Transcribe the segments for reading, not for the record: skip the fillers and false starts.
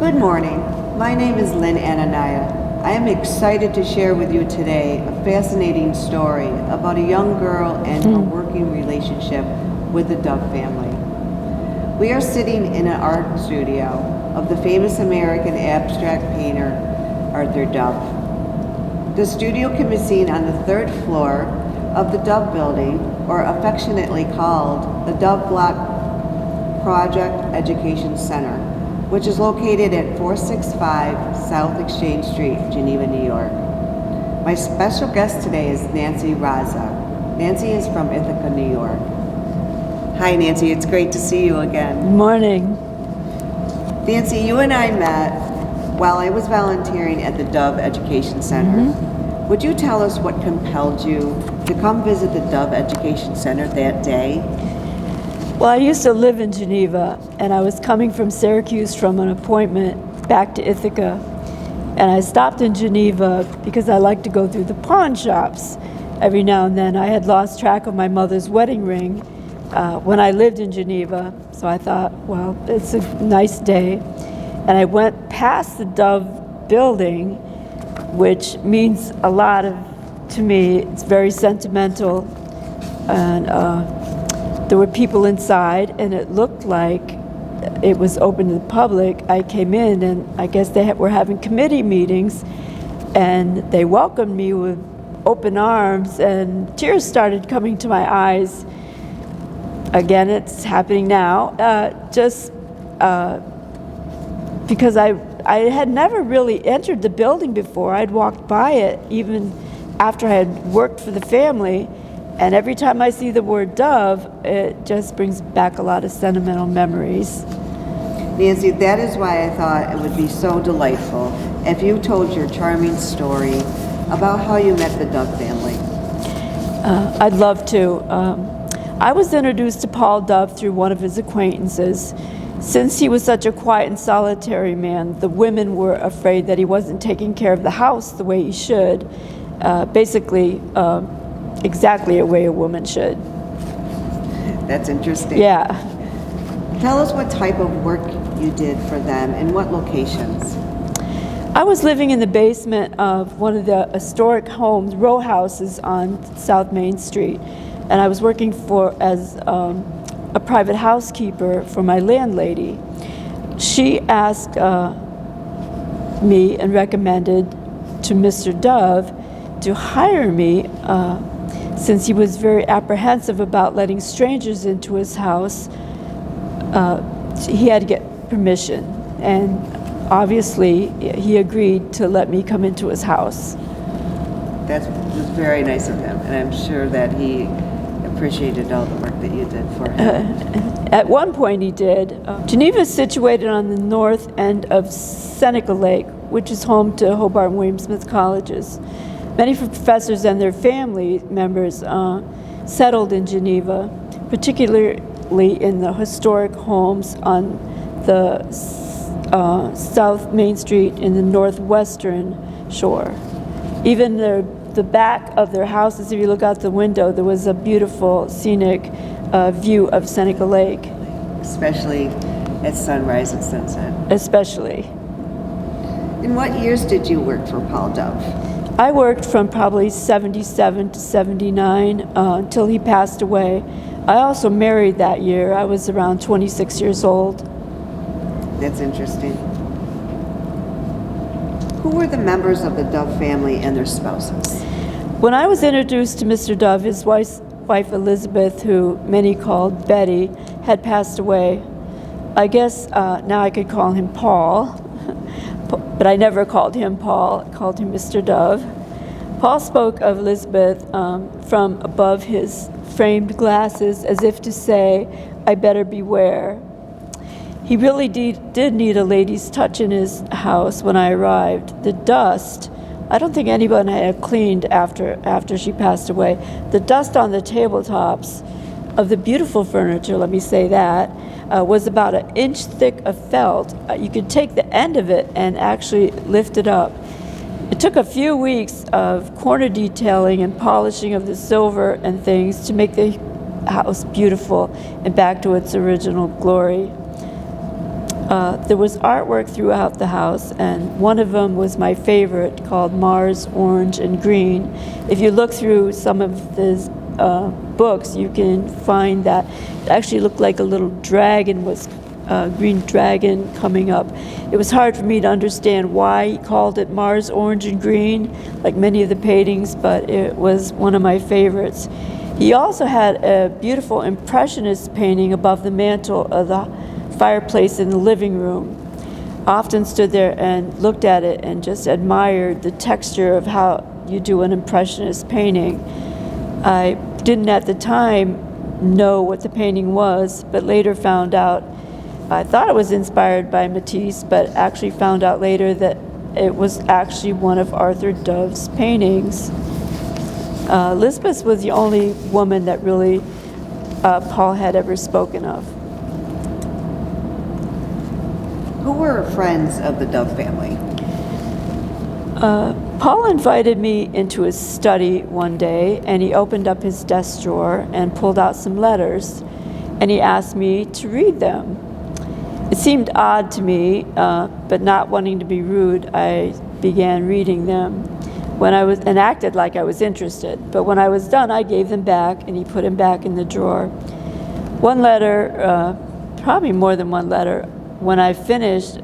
Good morning. My name is Lynn Anania. I am excited to share with you today a fascinating story about a young girl and her working relationship with the Dove family. We are sitting in an art studio of the famous American abstract painter Arthur Dove. The studio can be seen on the third floor of the Dove building, or affectionately called the Dove Block Project Education Center, which is located at 465 South Exchange Street, Geneva, New York. My special guest today is Nancy Raza. Nancy is from Ithaca, New York. Hi, Nancy. It's great to see you again. Good morning. Nancy, you and I met while I was volunteering at the Dove Education Center. Would you tell us what compelled you to come visit the Dove Education Center that day? Well, I used to live in Geneva, and I was coming from Syracuse from an appointment back to Ithaca. And I stopped in Geneva because I like to go through the pawn shops every now and then. I had lost track of my mother's wedding ring when I lived in Geneva, so I thought, well, it's a nice day. And I went past the Dove building, which means a lot to me. It's very sentimental, and there were people inside, and it looked like it was open to the public. I came in, and I guess they were having committee meetings, and they welcomed me with open arms, and tears started coming to my eyes. Again, it's happening now, because I had never really entered the building before. I'd walked by it even after I had worked for the family, and every time I see the word Dove, it just brings back a lot of sentimental memories. Nancy, that is why I thought it would be so delightful if you told your charming story about how you met the Dove family. I'd love to. I was introduced to Paul Dove through one of his acquaintances. Since he was such a quiet and solitary man, the women were afraid that he wasn't taking care of the house the way he should, basically exactly a way a woman should. That's interesting. Yeah. Tell us what type of work you did for them and what locations. I was living in the basement of one of the historic homes, row houses on South Main Street, and I was working as a private housekeeper for my landlady. She asked me and recommended to Mr. Dove to hire me since he was very apprehensive about letting strangers into his house. He had to get permission, and obviously he agreed to let me come into his house. That was very nice of him, and I'm sure that he appreciated all the work that you did for him. At one point he did. Geneva is situated on the north end of Seneca Lake, which is home to Hobart and William Smith colleges. Many professors and their family members settled in Geneva, particularly in the historic homes on the South Main Street in the northwestern shore. Even the back of their houses, if you look out the window, there was a beautiful scenic view of Seneca Lake. Especially at sunrise and sunset. Especially. In what years did you work for Paul Dove? I worked from probably 77 to 79 until he passed away. I also married that year. I was around 26 years old. That's interesting. Who were the members of the Dove family and their spouses? When I was introduced to Mr. Dove, his wife Elizabeth, who many called Betty, had passed away. I guess now I could call him Paul, but I never called him Paul. I called him Mr. Dove. Paul spoke of Elizabeth from above his framed glasses as if to say, "I better beware." He really did need a lady's touch in his house when I arrived. The dust, I don't think anyone had cleaned after she passed away. The dust on the tabletops of the beautiful furniture, let me say that, was about an inch thick of felt. You could take the end of it and actually lift it up. It took a few weeks of corner detailing and polishing of the silver and things to make the house beautiful and back to its original glory. There was artwork throughout the house, and one of them was my favorite, called Mars, Orange, and Green. If you look through some of his books, you can find that it actually looked like a little dragon, was a green dragon coming up. It was hard for me to understand why he called it Mars, Orange, and Green, like many of the paintings, but it was one of my favorites. He also had a beautiful Impressionist painting above the mantel of the fireplace in the living room. Often stood there and looked at it and just admired the texture of how you do an Impressionist painting. I didn't at the time know what the painting was, but later found out. I thought it was inspired by Matisse, but actually found out later that it was actually one of Arthur Dove's paintings. Elizabeth was the only woman that really Paul had ever spoken of. Who were friends of the Dove family? Paul invited me into his study one day, and he opened up his desk drawer and pulled out some letters, and he asked me to read them. It seemed odd to me, but not wanting to be rude, I began reading them and acted like I was interested. But when I was done, I gave them back, and he put them back in the drawer. One letter, probably more than one letter, when I finished,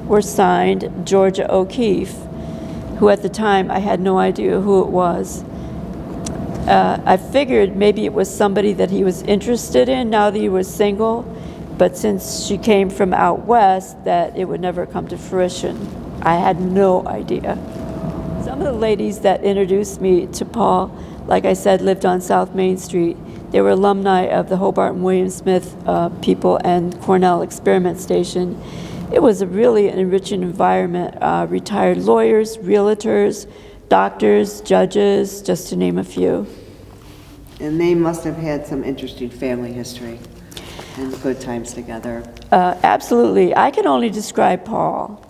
were signed Georgia O'Keeffe, who at the time I had no idea who it was. I figured maybe it was somebody that he was interested in now that he was single, but since she came from out west, that it would never come to fruition. I had no idea. Some of the ladies that introduced me to Paul, like I said, lived on South Main Street. They were alumni of the Hobart and William Smith people and Cornell Experiment Station. It was a really an enriching environment. Retired lawyers, realtors, doctors, judges, just to name a few. And they must have had some interesting family history and good times together. Absolutely. I can only describe Paul.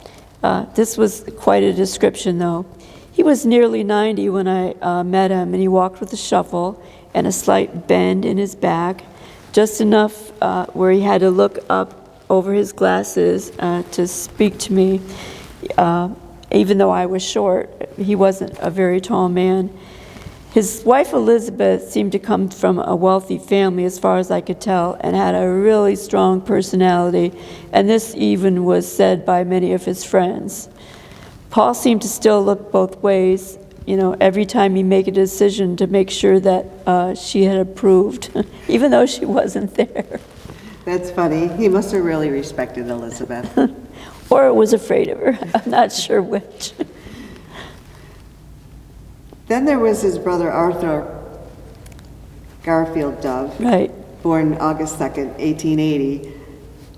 This was quite a description, though. He was nearly 90 when I met him, and he walked with a shuffle and a slight bend in his back, just enough where he had to look up over his glasses to speak to me. Even though I was short, he wasn't a very tall man. His wife Elizabeth seemed to come from a wealthy family, as far as I could tell, and had a really strong personality, and this even was said by many of his friends. Paul seemed to still look both ways, every time he made a decision to make sure that she had approved, even though she wasn't there. That's funny. He must have really respected Elizabeth. Or was afraid of her. I'm not sure which. Then there was his brother Arthur Garfield Dove, Right. born August 2nd, 1880,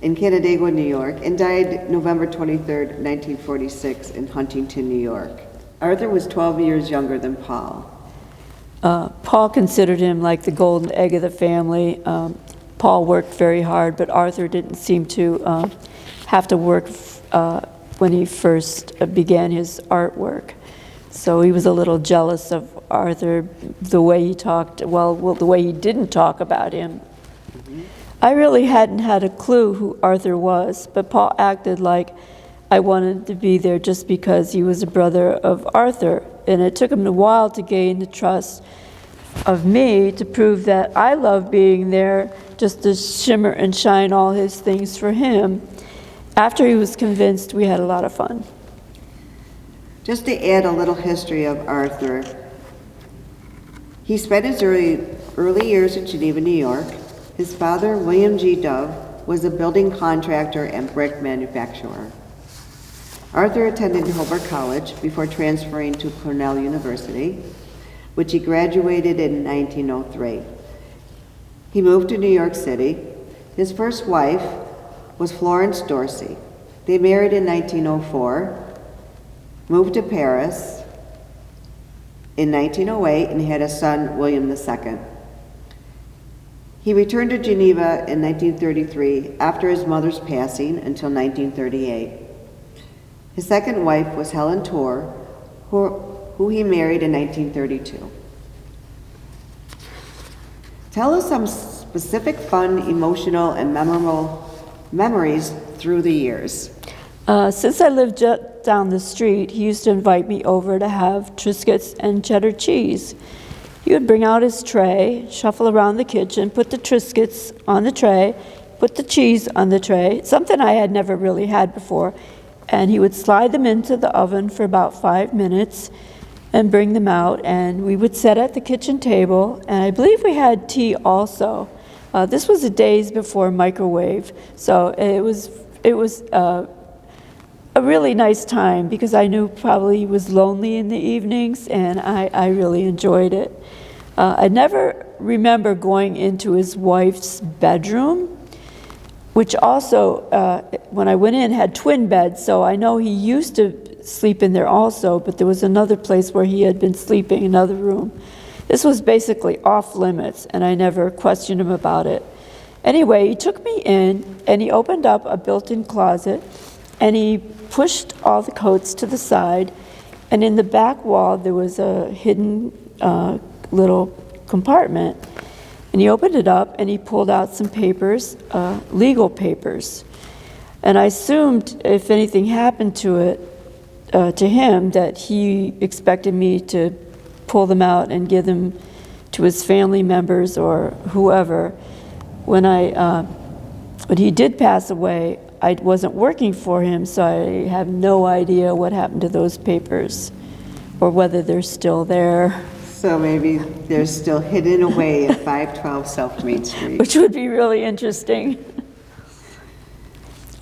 in Canandaigua, New York, and died November 23rd, 1946, in Huntington, New York. Arthur was 12 years younger than Paul. Paul considered him like the golden egg of the family. Paul worked very hard, but Arthur didn't seem to have to work when he first began his artwork. So he was a little jealous of Arthur, the way he talked, the way he didn't talk about him. Mm-hmm. I really hadn't had a clue who Arthur was, but Paul acted like I wanted to be there just because he was a brother of Arthur. And it took him a while to gain the trust of me to prove that I love being there, just to shimmer and shine all his things for him. After he was convinced, we had a lot of fun. Just to add a little history of Arthur, he spent his early years in Geneva, New York. His father, William G. Dove, was a building contractor and brick manufacturer. Arthur attended Hobart College before transferring to Cornell University, which he graduated in 1903. He moved to New York City. His first wife was Florence Dorsey. They married in 1904, moved to Paris in 1908, and had a son, William II. He returned to Geneva in 1933 after his mother's passing until 1938. His second wife was Helen Torr, who he married in 1932. Tell us some specific fun, emotional, and memorable memories through the years? Since I lived down the street, he used to invite me over to have Triscuits and cheddar cheese. He would bring out his tray, shuffle around the kitchen, put the Triscuits on the tray, put the cheese on the tray, something I had never really had before, and he would slide them into the oven for about 5 minutes and bring them out, and we would sit at the kitchen table, and I believe we had tea also. This was the days before microwave, so it was a really nice time because I knew probably he was lonely in the evenings, and I really enjoyed it. I never remember going into his wife's bedroom, which also, when I went in, had twin beds, so I know he used to sleep in there also, but there was another place where he had been sleeping, another room. This was basically off limits, and I never questioned him about it. Anyway, he took me in, and he opened up a built-in closet, and he pushed all the coats to the side, and in the back wall there was a hidden little compartment, and he opened it up and he pulled out some papers, legal papers, and I assumed if anything happened to it, to him, that he expected me to pull them out and give them to his family members or whoever. When he did pass away, I wasn't working for him, so I have no idea what happened to those papers or whether they're still there. So maybe they're still hidden away at 512 South Main Street. Which would be really interesting.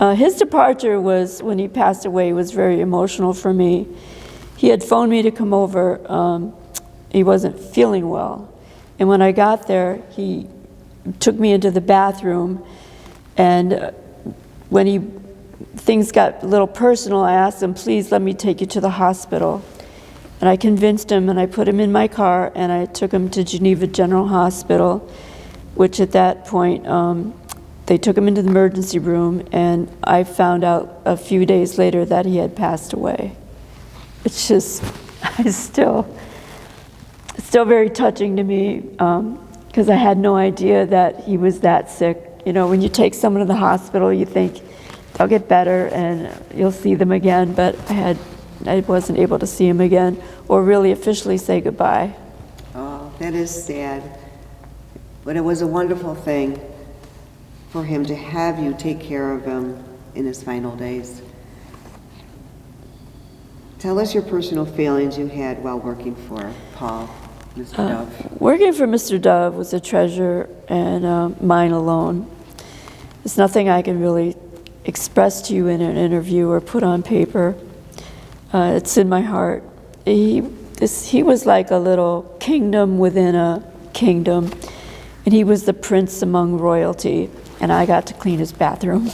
His departure was, when he passed away, was very emotional for me. He had phoned me to come over. He wasn't feeling well. And when I got there, he took me into the bathroom, and when things got a little personal, I asked him, please let me take you to the hospital. And I convinced him, and I put him in my car, and I took him to Geneva General Hospital, which at that point, they took him into the emergency room, and I found out a few days later that he had passed away. It's just, it's still very touching to me, because I had no idea that he was that sick. You know, when you take someone to the hospital, you think they'll get better and you'll see them again, but I wasn't able to see him again or really officially say goodbye. Oh, that is sad. But it was a wonderful thing for him to have you take care of him in his final days. Tell us your personal feelings you had while working for Paul, Mr. Dove. Working for Mr. Dove was a treasure, and mine alone. There's nothing I can really express to you in an interview or put on paper. It's in my heart. He was like a little kingdom within a kingdom, and he was the prince among royalty, and I got to clean his bathroom.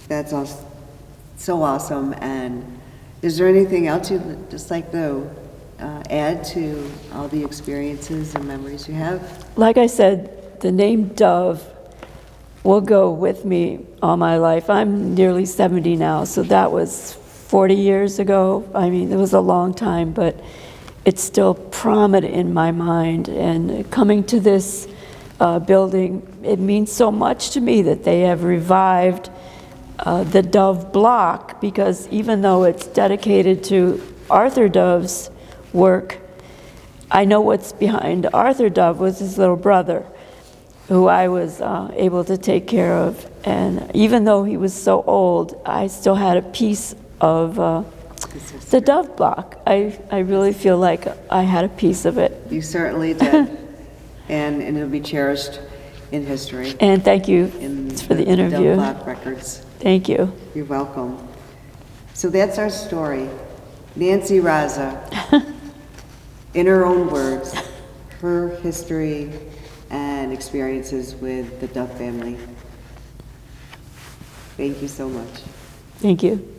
That's so awesome. And is there anything else you'd just like to add to all the experiences and memories you have? Like I said, the name Dove will go with me all my life. I'm nearly 70 now, so that was 40 years ago. I mean, it was a long time, but it's still prominent in my mind. And coming to this building, it means so much to me that they have revived the Dove block, because even though it's dedicated to Arthur Dove's work, I know what's behind Arthur Dove was his little brother, who I was able to take care of. And even though he was so old, I still had a piece of the Dove block. I really feel like I had a piece of it. You certainly did. and it'll be cherished in history. And thank you for the interview. Dove block records. Thank you. You're welcome. So that's our story. Nancy Raza, in her own words, her history and experiences with the Dove family. Thank you so much. Thank you.